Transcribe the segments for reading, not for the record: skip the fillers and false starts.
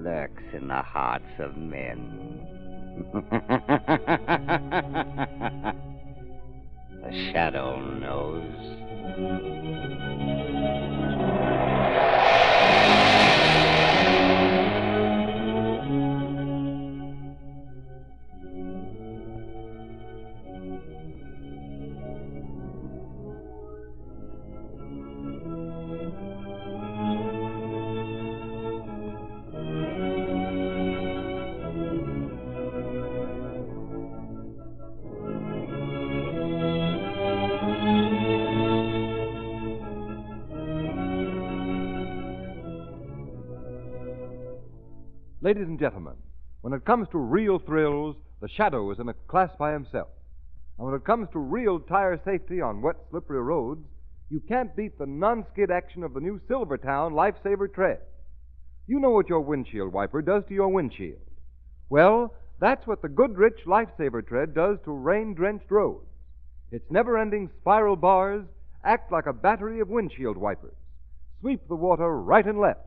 lurks in the hearts of men. The shadow knows. Ladies and gentlemen, when it comes to real thrills, the Shadow is in a class by himself. And when it comes to real tire safety on wet, slippery roads, you can't beat the non-skid action of the new Silvertown Lifesaver Tread. You know what your windshield wiper does to your windshield. Well, that's what the Goodrich Lifesaver Tread does to rain-drenched roads. Its never-ending spiral bars act like a battery of windshield wipers. Sweep the water right and left.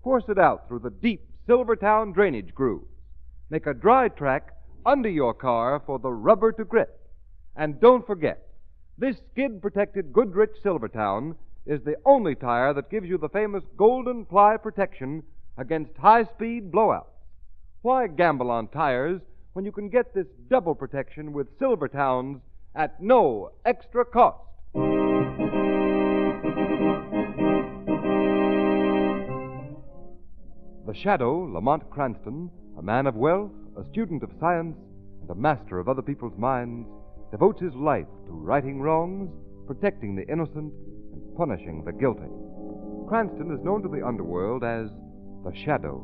Force it out through the deep Silvertown drainage grooves. Make a dry track under your car for the rubber to grip. And don't forget, this skid-protected Goodrich Silvertown is the only tire that gives you the famous golden ply protection against high-speed blowouts. Why gamble on tires when you can get this double protection with Silvertowns at no extra cost? The Shadow, Lamont Cranston, a man of wealth, a student of science, and a master of other people's minds, devotes his life to righting wrongs, protecting the innocent, and punishing the guilty. Cranston is known to the underworld as the Shadow.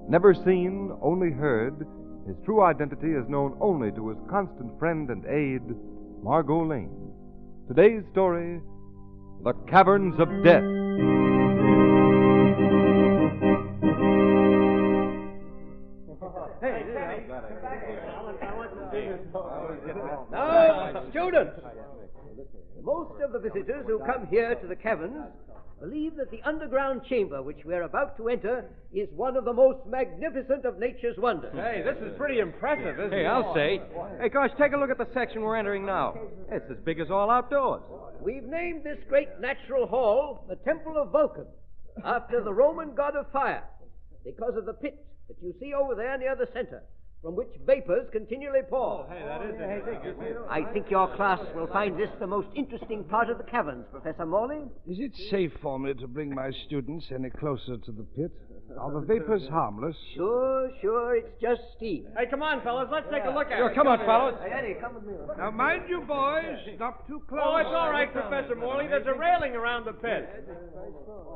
Never seen, only heard, his true identity is known only to his constant friend and aide, Margot Lane. Today's story, The Caverns of Death. Now, students, most of the visitors who come here to the caverns believe that the underground chamber which we're about to enter is one of the most magnificent of nature's wonders. Hey, this is pretty impressive, isn't it? Hey, I'll say. Hey, gosh, take a look at the section we're entering now. It's as big as all outdoors. We've named this great natural hall the Temple of Vulcan, after the Roman god of fire, because of the pit that you see over there near the center, from which vapors continually pour. Hey, that is interesting. I think your class will find this the most interesting part of the caverns, Professor Morley. Is it safe for me to bring my students any closer to the pit? Are the vapors harmless? Sure, it's just steam. Hey, come on, fellas, let's take a look at Sure, it. come on, fellas. Hey, Eddie, come with me. Now, mind you, boys, not too close. Oh, it's all right, Professor Morley. There's a railing around the pit.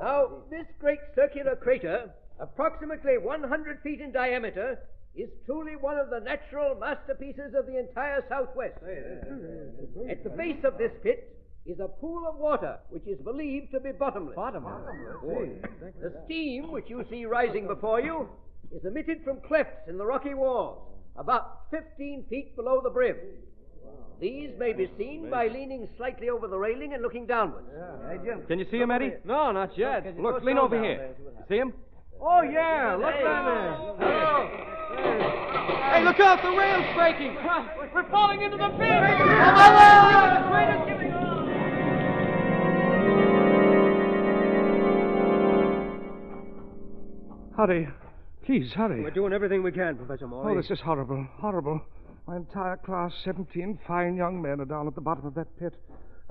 Now, this great circular crater, approximately 100 feet in diameter, is truly one of the natural masterpieces of the entire Southwest. At the base of this pit is a pool of water, which is believed to be bottomless. The steam, which you see rising before you, is emitted from clefts in the rocky walls, about 15 feet below the brim. These may be seen by leaning slightly over the railing and looking downwards. Can you see him, Eddie? No, not yet. Look, lean over here. You see him? Oh, yeah, look down there. Hey, look out, the rail's breaking. We're falling into the pit. Hurry. Please, hurry. We're doing everything we can, Professor Morley. Oh, this is horrible. Horrible. My entire class, 17 fine young men, are down at the bottom of that pit.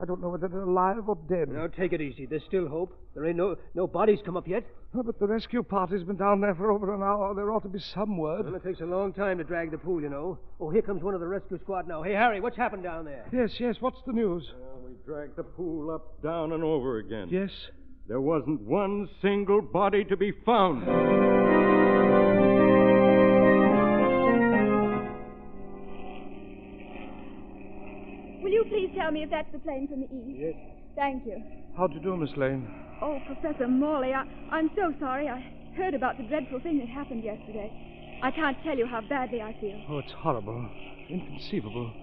I don't know whether they're alive or dead. Now, take it easy. There's still hope. There ain't no bodies come up yet. Oh, but the rescue party's been down there for over an hour. There ought to be some word. Well, it takes a long time to drag the pool, you know. Oh, here comes one of the rescue squad now. Hey, Harry, what's happened down there? Yes. What's the news? We dragged the pool up, down, and over again. Yes? There wasn't one single body to be found. Will you please tell me if that's the plane from the east? Yes. Thank you. How do you do, Miss Lane? Oh, Professor Morley, I'm so sorry. I heard about the dreadful thing that happened yesterday. I can't tell you how badly I feel. Oh, it's horrible. Inconceivable.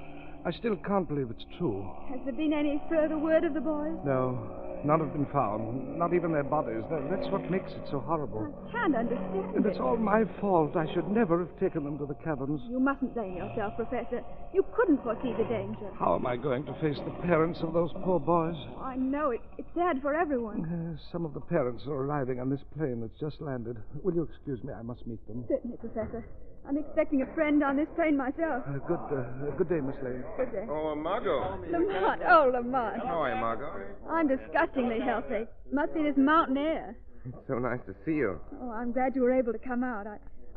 I still can't believe it's true. Has there been any further word of the boys? No. None have been found, not even their bodies. That's what makes it so horrible. I can't understand And it. it's all my fault. I should never have taken them to the caverns. You mustn't blame yourself, Professor. You couldn't foresee the danger. How am I going to face the parents of those poor boys? Oh, I know it. It's sad for everyone. Some of the parents are arriving on this plane that's just landed. Will you excuse me? I must meet them. Certainly, Professor. I'm expecting a friend on this plane myself. Good day, Miss Lane. Good day. Oh, Margot. Lamont. Oh, Lamont. How are you, Margot? I'm disgustingly healthy. Must be this mountain air. It's so nice to see you. Oh, I'm glad you were able to come out.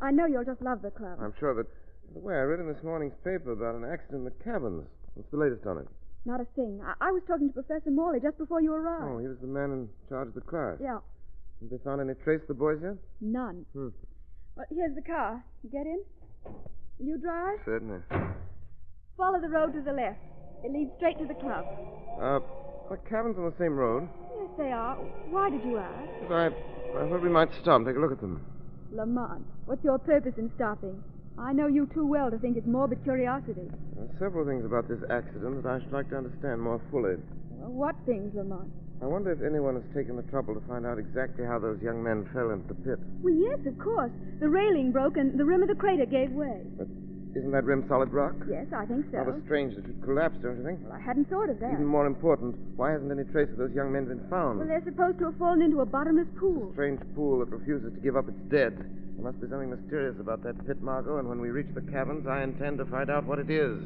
I know you'll just love the club. I'm sure that... By the way, I read in this morning's paper about an accident in the Caverns. What's the latest on it? Not a thing. I was talking to Professor Morley just before you arrived. Oh, he was the man in charge of the class. Yeah. Have they found any trace of the boys yet? None. Well, here's the car. You get in? Will you drive? Certainly. Follow the road to the left. It leads straight to the club. Are Caverns on the same road? Yes, they are. Why did you ask? I thought we might stop and take a look at them. Lamont, what's your purpose in stopping? I know you too well to think it's morbid curiosity. There are several things about this accident that I should like to understand more fully. Well, what things, Lamont? I wonder if anyone has taken the trouble to find out exactly how those young men fell into the pit. Well, yes, of course. The railing broke and the rim of the crater gave way. But isn't that rim solid rock? Yes, I think so. Rather strange that it should collapse, don't you think? Well, I hadn't thought of that. Even more important, why hasn't any trace of those young men been found? Well, they're supposed to have fallen into a bottomless pool. A strange pool that refuses to give up its dead. There must be something mysterious about that pit, Margot, and when we reach the caverns, I intend to find out what it is.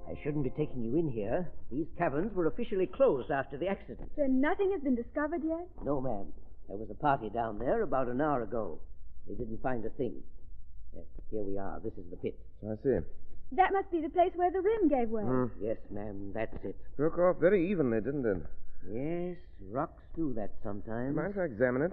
I shouldn't be taking you in here. These caverns were officially closed after the accident. Then nothing has been discovered yet? No, ma'am. There was a party down there about an hour ago. They didn't find a thing. Yes, here we are. This is the pit. I see. That must be the place where the rim gave way. Yes, ma'am, that's it. Broke off very evenly, didn't it? Yes, rocks do that sometimes. Mind if I examine it?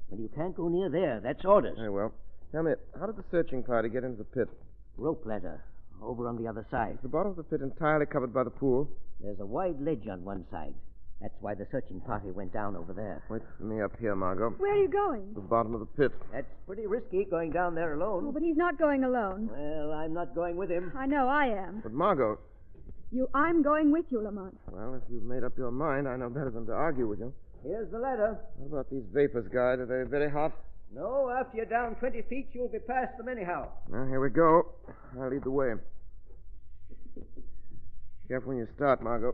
Well, you can't go near there. That's orders. Very well. Tell me, how did the searching party get into the pit? Rope ladder. Over on the other side. Is the bottom of the pit entirely covered by the pool? There's a wide ledge on one side. That's why the searching party went down over there. Wait for me up here, Margot. Where are you going? The bottom of the pit. That's pretty risky, going down there alone. Oh, but he's not going alone. Well, I'm not going with him. I know I am. But Margot... I'm going with you, Lamont. Well, if you've made up your mind, I know better than to argue with you. Here's the ladder. What about these vapors, Guide? Are they very hot? No, after you're down 20 feet, you'll be past them anyhow. Well, here we go. I'll lead the way. Careful when you start, Margot.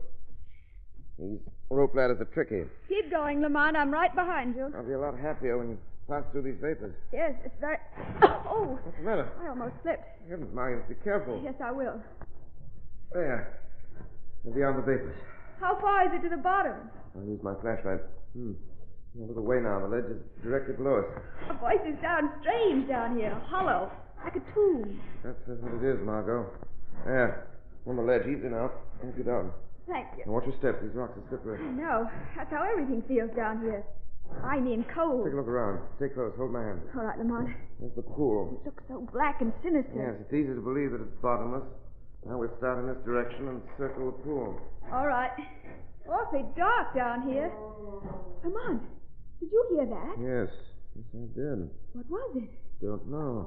These rope ladders are tricky. Keep going, Lamont. I'm right behind you. I'll be a lot happier when you pass through these vapors. Yes, it's very... Oh! What's the matter? I almost slipped. Heavens, Margot, be careful. Yes, I will. There. We're beyond the vapors. How far is it to the bottom? I'll use my flashlight. A little way now. The ledge is directly below us. The voices sound strange down here. Hollow. Like a tomb. That's what it is, Margot. There. On the ledge. Easy now. Help you down. Thank you. Now watch your step. These rocks are slippery. I know. That's how everything feels down here. Slimy and cold. Take a look around. Stay close. Hold my hand. All right, Lamont. There's the pool. It looks so black and sinister. Yes, it's easy to believe that it's bottomless. Now we'll start in this direction and circle the pool. All right. Awfully dark down here. Lamont, did you hear that? Yes. Yes, I did. What was it? Don't know.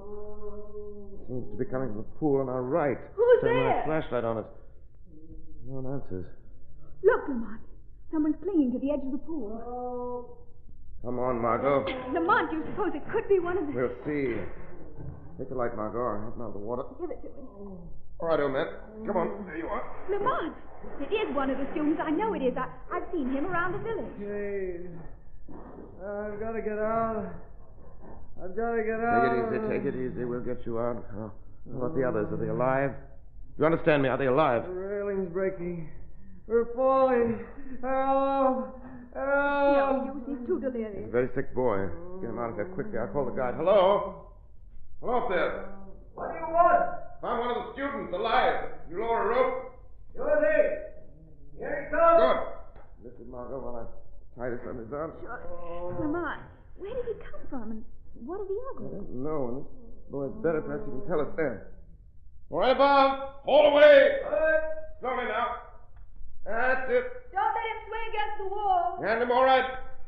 It seems to be coming from the pool on our right. Who's Turn there? my flashlight on it. No one answers. Look, Lamont. Someone's clinging to the edge of the pool. Come on, Margot. Lamont, you suppose it could be one of the... We'll see. Take the light, Margot. I'll help him out of the water. Give it to me. All right, old man. Come on. There you are. Lamont, it is one of the students. I know it is. I've seen him around the village. Hey, I've got to get out. I've got to get out. Take it easy. We'll get you out. Oh, how about the others? Are they alive? You understand me? Are they alive? The railing's breaking. We're falling. Help! Help! No use. He's too delirious. He's a very sick boy. Get him out of here quickly. I'll call the guide. Hello? Hello up there. What do you want? Found one of the students alive. You lower a rope? Sure thing. Here he comes. Good. Listen, Margot, while I tie this on his arm. Lamont, where did he come from and what are the I others? don't know. And this boy's better. Perhaps he can tell us there. All right, above. Haul away. Slowly now. That's it. Don't let him swing against the wall. Hand him all right.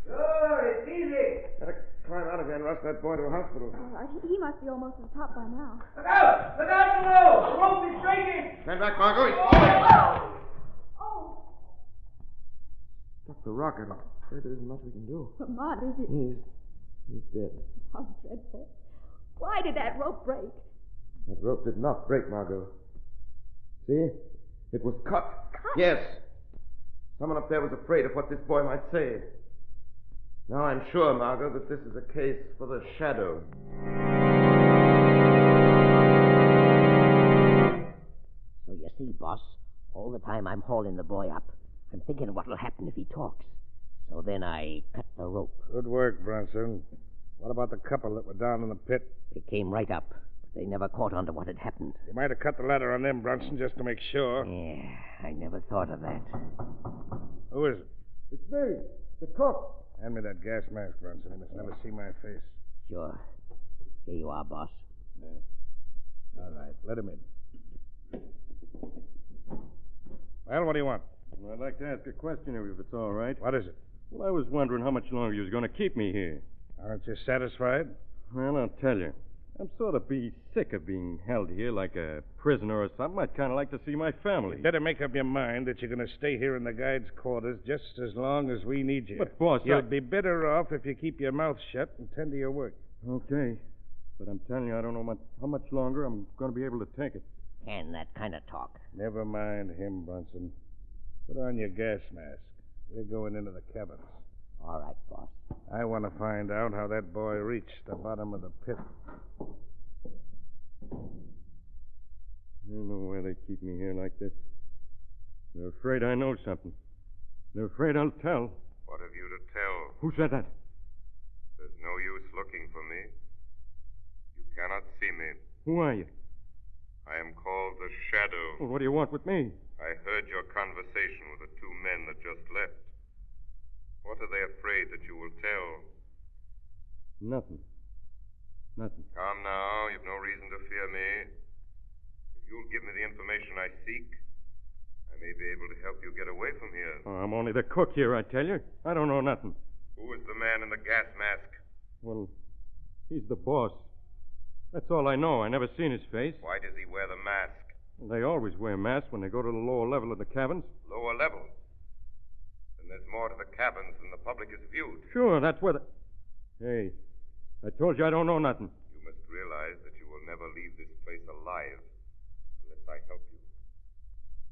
Sure, it's easy. Better climb out of here and rush that boy to a hospital. All right, he must be almost to the top by now. Look out! Look out below! The rope is breaking! Stand back, Margot. He's falling. Oh, Struck the rocket. I'm afraid there isn't much we can do. Lamont, is it? He's dead. How dreadful. Why did that rope break? That rope did not break, Margot. See? It was cut. Cut? Yes. Someone up there was afraid of what this boy might say. Now I'm sure, Margot, that this is a case for the shadow. So you see, boss, all the time I'm hauling the boy up, I'm thinking what'll happen if he talks. So then I cut the rope. Good work, Brunson. What about the couple that were down in the pit? They came right up, but they never caught on to what had happened. You might have cut the ladder on them, Brunson, just to make sure. Yeah, I never thought of that. Who is it? It's me, the cook. Hand me that gas mask, Brunson. He must never see my face. Sure. Here you are, boss. Yeah. All right, let him in. Well, what do you want? Well, I'd like to ask a question of you, if it's all right. What is it? Well, I was wondering how much longer you was going to keep me here. Aren't you satisfied? Well, I'll tell you. I'm sort of sick of being held here like a prisoner or something. I'd kind of like to see my family. You better make up your mind that you're going to stay here in the guide's quarters just as long as we need you. But, boss, You'll be better off if you keep your mouth shut and tend to your work. Okay. But I'm telling you, I don't know how much longer I'm going to be able to take it. And that kind of talk. Never mind him, Brunson. Put on your gas mask. We're going into the caverns. All right, boss. I want to find out how that boy reached the bottom of the pit. I don't know why they keep me here like this. They're afraid I know something. They're afraid I'll tell. What have you to tell? Who said that? There's no use looking for me. You cannot see me. Who are you? I am called the Shadow. Well, what do you want with me? I heard your conversation with the two men that just left. What are they afraid that you will tell? Nothing. Come now, you've no reason to fear me. If you'll give me the information I seek, I may be able to help you get away from here. Oh, I'm only the cook here, I tell you. I don't know nothing. Who is the man in the gas mask? Well, he's the boss. That's all I know. I never seen his face. Why does he wear the mask? They always wear masks when they go to the lower level of the cabins. Lower level? Then there's more to the cabins than the public has viewed. Sure, that's where the... Hey, I told you I don't know nothing. You must realize that you will never leave this place alive unless I help you.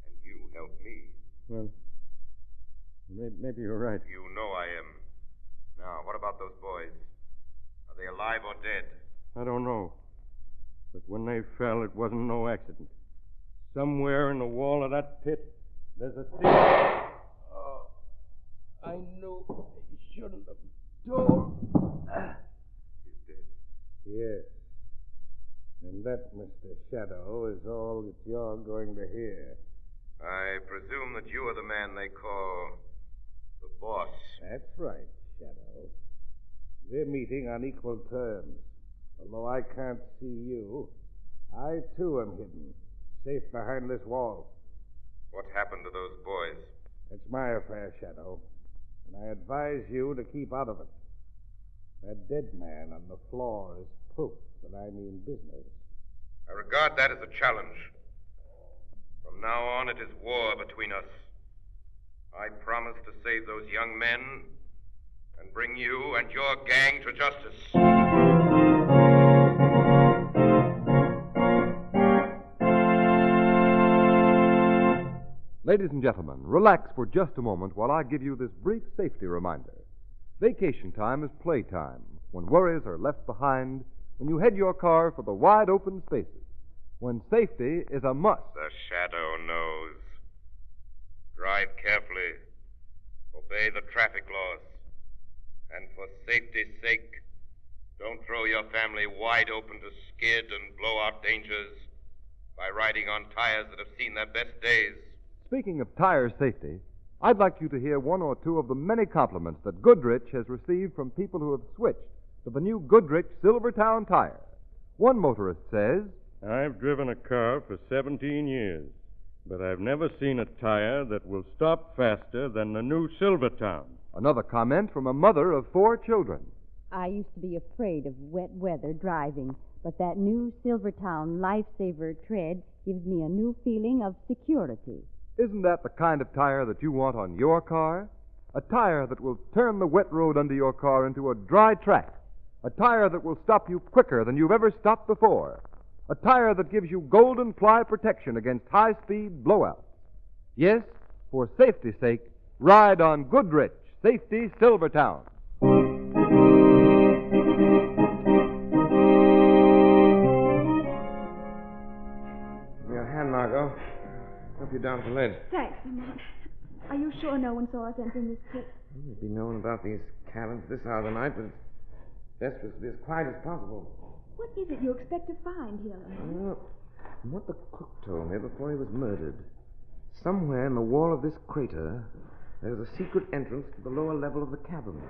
And you help me. Well, maybe you're right. You know I am. Now, what about those boys? Are they alive or dead? I don't know. But when they fell, it wasn't no accident. Somewhere in the wall of that pit, there's a secret. Oh, I knew I shouldn't have told. He's dead. Yes. And that, Mr. Shadow, is all that you're going to hear. I presume that you are the man they call the boss. That's right, Shadow. We're meeting on equal terms. Although I can't see you, I, too, am hidden, safe behind this wall. What happened to those boys? It's my affair, Shadow, and I advise you to keep out of it. That dead man on the floor is proof that I mean business. I regard that as a challenge. From now on, it is war between us. I promise to save those young men and bring you and your gang to justice. Ladies and gentlemen, relax for just a moment while I give you this brief safety reminder. Vacation time is playtime, when worries are left behind, when you head your car for the wide open spaces, when safety is a must. The Shadow knows. Drive carefully. Obey the traffic laws. And for safety's sake, don't throw your family wide open to skid and blow out dangers by riding on tires that have seen their best days. Speaking of tire safety, I'd like you to hear one or two of the many compliments that Goodrich has received from people who have switched to the new Goodrich Silvertown tire. One motorist says, I've driven a car for 17 years, but I've never seen a tire that will stop faster than the new Silvertown. Another comment from a mother of 4 children. I used to be afraid of wet weather driving, but that new Silvertown Lifesaver tread gives me a new feeling of security. Isn't that the kind of tire that you want on your car? A tire that will turn the wet road under your car into a dry track. A tire that will stop you quicker than you've ever stopped before. A tire that gives you golden ply protection against high-speed blowouts. Yes, for safety's sake, ride on Goodrich Safety Silvertown. Your hand, Margot. Hope you're down for lead. Thanks, Lamont. Are you sure no one saw us entering this pit? We'd be knowing about these caverns this hour of the night, but it's best for us to be as quiet as possible. What is it you expect to find here, Lamont? Well, from what the cook told me before he was murdered, somewhere in the wall of this crater, there's a secret entrance to the lower level of the caverns.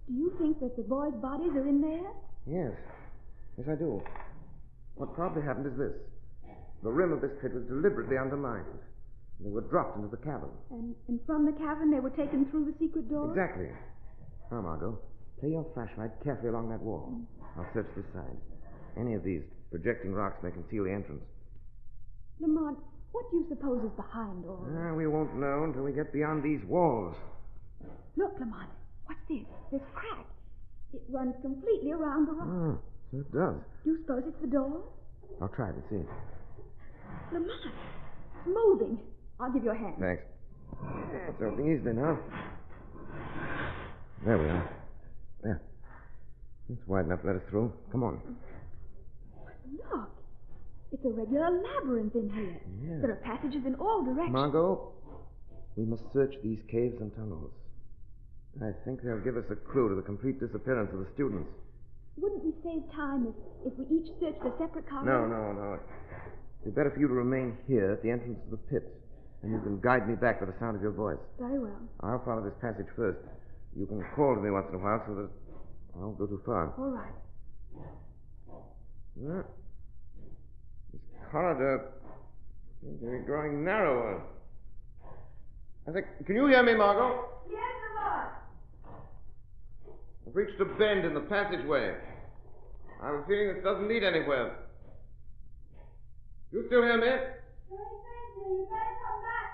Do you think that the boys' bodies are in there? Yes. Yes, I do. What probably happened is this. The rim of this pit was deliberately undermined. They were dropped into the cavern. And from the cavern they were taken through the secret door? Exactly. Now, Margot, play your flashlight carefully along that wall. I'll search this side. Any of these projecting rocks may conceal the entrance. Lamont, what do you suppose is behind all this? We won't know until we get beyond these walls. Look, Lamont, what's this? This crack. It runs completely around the rock. Oh, so it does. Do you suppose it's the door? I'll try it and see. Lamont, it's moving. I'll give you a hand. Thanks. It's opening easily now. There we are. There. It's wide enough to let us through. Come on. Look. It's a regular labyrinth in here. Yes. There are passages in all directions. Margot, we must search these caves and tunnels. I think they'll give us a clue to the complete disappearance of the students. Wouldn't we save time if we each searched a separate corridor? No. It'd be better for you to remain here at the entrance to the pit, and you can guide me back with the sound of your voice. Very well. I'll follow this passage first. You can call to me once in a while so that I won't go too far. All right. This corridor seems to be growing narrower. Can you hear me, Margot? Yes, Lamont. I've reached a bend in the passageway. I have a feeling this doesn't lead anywhere. You still hear me? Very faintly. You better come back.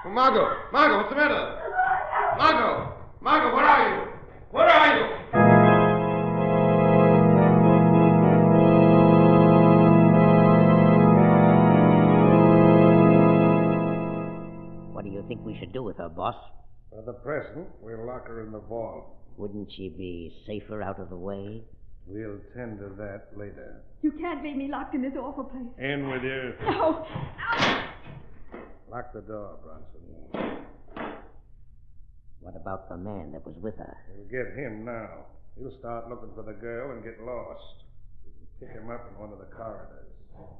Oh, Margot, what's the matter? Margot, where are you? Where are you? What do you think we should do with her, boss? For the present, we'll lock her in the vault. Wouldn't she be safer out of the way? We'll tend to that later. You can't leave me locked in this awful place. In with you. No. Lock the door, Bronson. What about the man that was with her? We'll get him now. He'll start looking for the girl and get lost. We can pick him up in one of the corridors.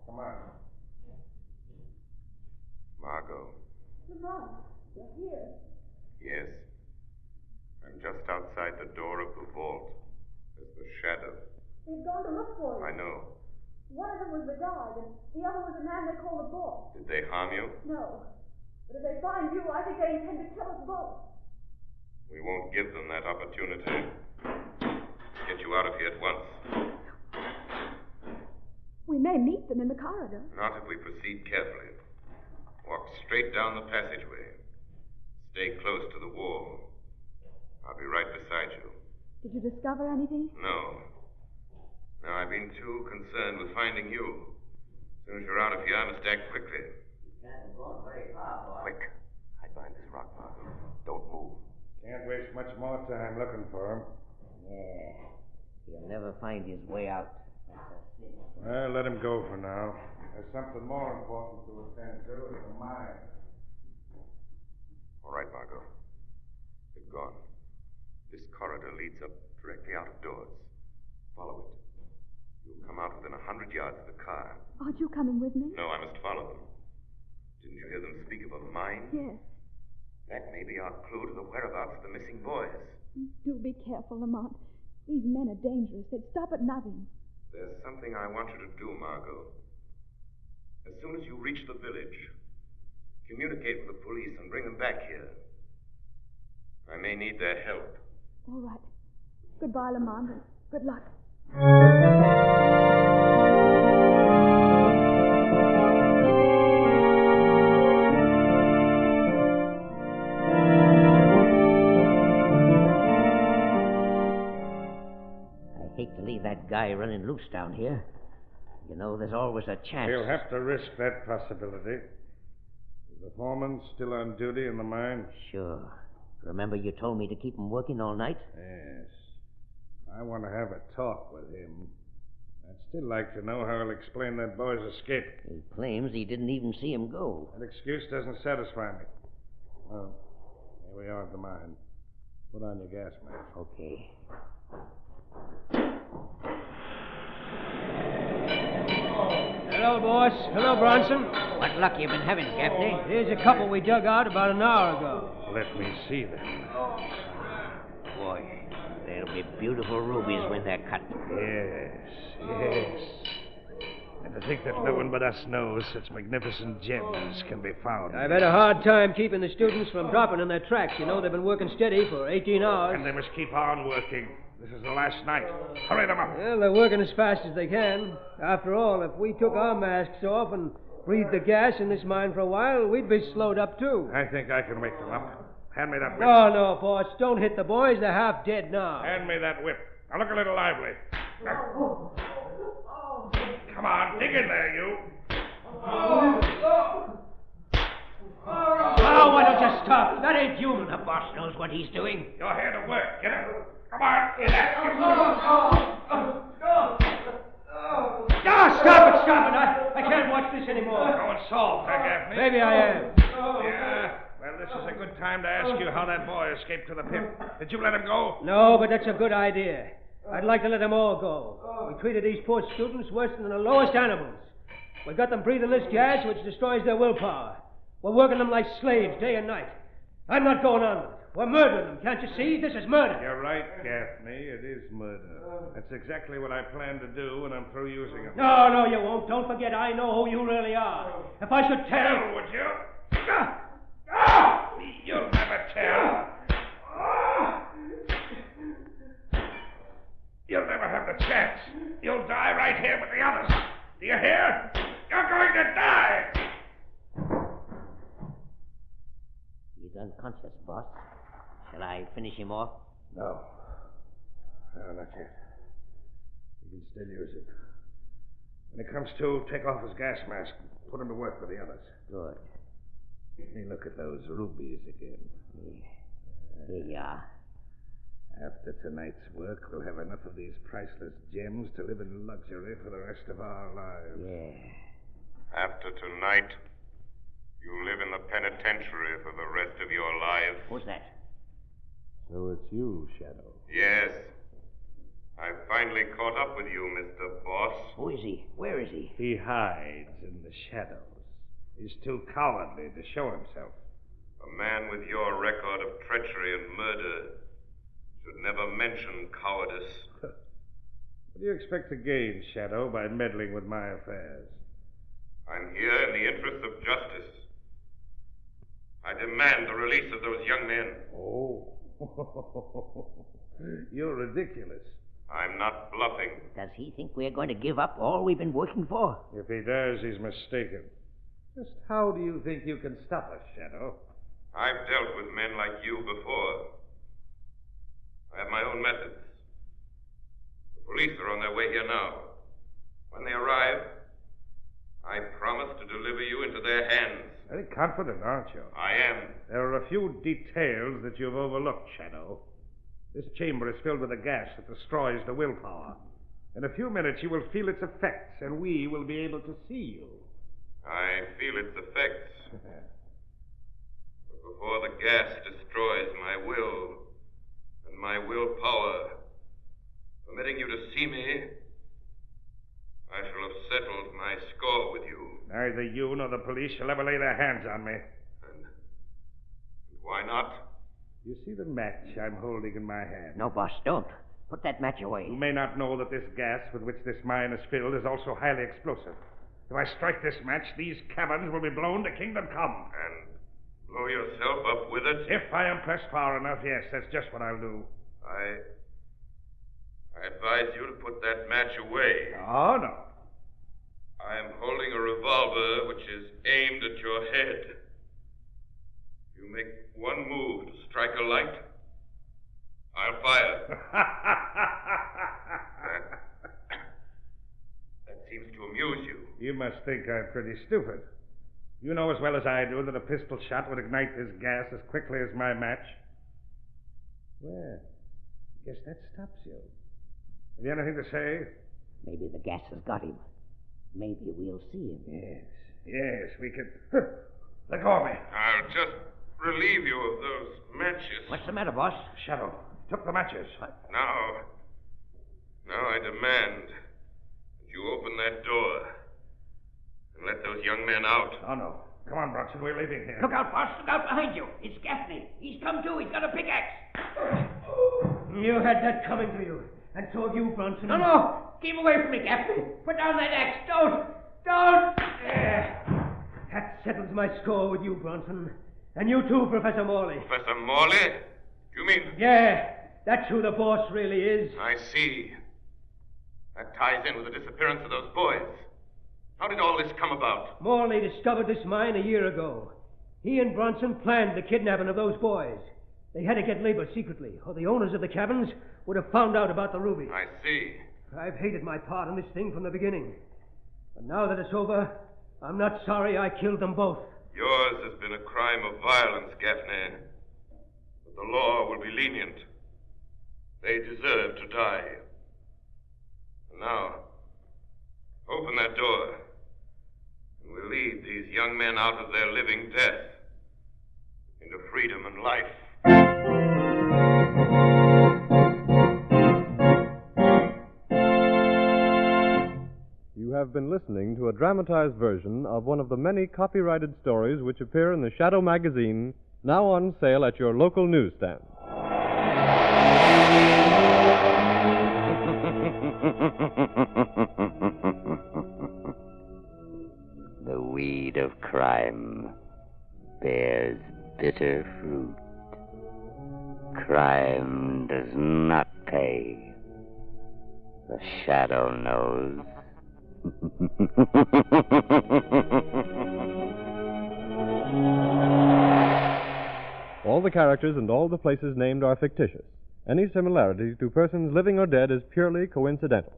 Come on. Margot. Lamont, you're here. Yes. I'm just outside the door of the vault. There's the shadow. They've gone to look for you. I know. One of them was the guard, and the other was a man they call the boss. Did they harm you? No. But if they find you, I think they intend to kill us both. We won't give them that opportunity. Get you out of here at once. We may meet them in the corridor. Not if we proceed carefully. Walk straight down the passageway. Stay close to the wall. I'll be right beside you. Did you discover anything? No. I've been too concerned with finding you. As soon as you're out of here, I must act quickly. You can't go very far, boss. Quick. Hide behind this rock, Margot. Don't move. Can't waste much more time looking for him. Yeah. He'll never find his way out. That's a sin. Well, let him go for now. There's something more important to attend to. It's the mine. All right, Margot. They've gone. This corridor leads up directly out of doors. Follow it. You'll come out within 100 yards of the car. Aren't you coming with me? No, I must follow them. Didn't you hear them speak of a mine? Yes. That may be our clue to the whereabouts of the missing boys. Do be careful, Lamont. These men are dangerous. They'd stop at nothing. There's something I want you to do, Margot. As soon as you reach the village, communicate with the police and bring them back here. I may need their help. All right. Goodbye, Lamont, and good luck. I hate to leave that guy running loose down here. You know, there's always a chance. We'll have to risk that possibility. Is the foreman still on duty in the mine? Sure. Remember you told me to keep him working all night? Yes. I want to have a talk with him. I'd still like to know how he'll explain that boy's escape. He claims he didn't even see him go. That excuse doesn't satisfy me. Well, here we are at the mine. Put on your gas mask. Okay. Hello, boss. Hello, Bronson. What luck you been having, Gaffney? Here's a couple we dug out about an hour ago. Let me see them. Boy, they'll be beautiful rubies when they're cut. Yes. And to think that no one but us knows such magnificent gems can be found. I've had a hard time keeping the students from dropping in their tracks. You know, they've been working steady for 18 hours. And they must keep on working. This is the last night. Hurry them up. Well, they're working as fast as they can. After all, if we took our masks off and breathed the gas in this mine for a while, we'd be slowed up, too. I think I can wake them up. Hand me that whip. No, boss. Don't hit the boys. They're half dead now. Hand me that whip. Now look a little lively. Come on, dig in there, you. Oh, why don't you stop? That ain't human. The boss knows what he's doing. You're here to work. Get it? Come on, in there. Stop it. I can't watch this anymore. Going soft, Gaffney? Maybe I am. Yeah. Well, this is a good time to ask you how that boy escaped to the pit. Did you let him go? No, but that's a good idea. I'd like to let them all go. We treated these poor students worse than the lowest animals. We got them breathing this gas which destroys their willpower. We're working them like slaves day and night. I'm not going on with it. We're murdering them. Can't you see? This is murder. You're right, Gaffney. It is murder. That's exactly what I plan to do when I'm through using them. No, you won't. Don't forget I know who you really are. If I should tell... Tell, would you? You'll never tell. You'll never have the chance. You'll die right here with the others. Do you hear? You're going to die. He's unconscious, boss. Shall I finish him off? No. No, not yet. We can still use it. When it comes to, take off his gas mask and put him to work with the others. Good. Let me look at those rubies again. Here you are. After tonight's work, we'll have enough of these priceless gems to live in luxury for the rest of our lives. Yeah. After tonight, you live in the penitentiary for the rest of your lives. Who's that? So it's you, Shadow. Yes. I've finally caught up with you, Mr. Boss. Who is he? Where is he? He hides in the shadows. He's too cowardly to show himself. A man with your record of treachery and murder should never mention cowardice. What do you expect to gain, Shadow, by meddling with my affairs? I'm here in the interest of justice. I demand the release of those young men. Oh. You're ridiculous. I'm not bluffing. Does he think we're going to give up all we've been working for? If he does, he's mistaken. Just how do you think you can stop us, Shadow? I've dealt with men like you before. I have my own methods. The police are on their way here now. When they arrive, I promise to deliver you into their hands. Very confident, aren't you? I am. There are a few details that you've overlooked, Shadow. This chamber is filled with a gas that destroys the willpower. In a few minutes, you will feel its effects, and we will be able to see you. I feel its effects. But before the gas destroys my will and my willpower, permitting you to see me, I shall have settled my score with you. Neither you nor the police shall ever lay their hands on me. And why not? You see the match I'm holding in my hand? No, boss, don't. Put that match away. You may not know that this gas with which this mine is filled is also highly explosive. If I strike this match, these caverns will be blown to kingdom come. And blow yourself up with it? If I am pressed far enough, yes, that's just what I'll do. I advise you to put that match away. Oh, no. I am holding a revolver which is aimed at your head. You make one move to strike a light, I'll fire. That seems to amuse you. You must think I'm pretty stupid. You know as well as I do that a pistol shot would ignite this gas as quickly as my match. Well, I guess that stops you. Have you anything to say? Maybe the gas has got him. Maybe we'll see him. Yes, we can. Let go of me. I'll just relieve you of those matches. What's the matter, boss? Shadow took the matches. Now I demand that you open that door and let those young men out. Oh, no. Come on, Bronson. We're leaving here. Look out, boss. Look out behind you. It's Gaffney. He's come too. He's got a pickaxe. You had that coming to you. And so have you, Bronson. No. Keep away from me, Gaffney. Put down that axe. Don't. That settles my score with you, Bronson. And you too, Professor Morley. Professor Morley? You mean... Yeah, that's who the boss really is. I see. That ties in with the disappearance of those boys. How did all this come about? Morley discovered this mine a year ago. He and Bronson planned the kidnapping of those boys. They had to get labor secretly, or the owners of the Caverns would have found out about the ruby. I see. I've hated my part in this thing from the beginning. But now that it's over, I'm not sorry I killed them both. Yours has been a crime of violence, Gaffney. But the law will be lenient. They deserve to die. And now, open that door, and we'll lead these young men out of their living death into freedom and life. You have been listening to a dramatized version of one of the many copyrighted stories which appear in the Shadow magazine, now on sale at your local newsstand. The weed of crime bears bitter fruit. Crime does not pay. The Shadow knows. All the characters and all the places named are fictitious. Any similarity to persons living or dead is purely coincidental.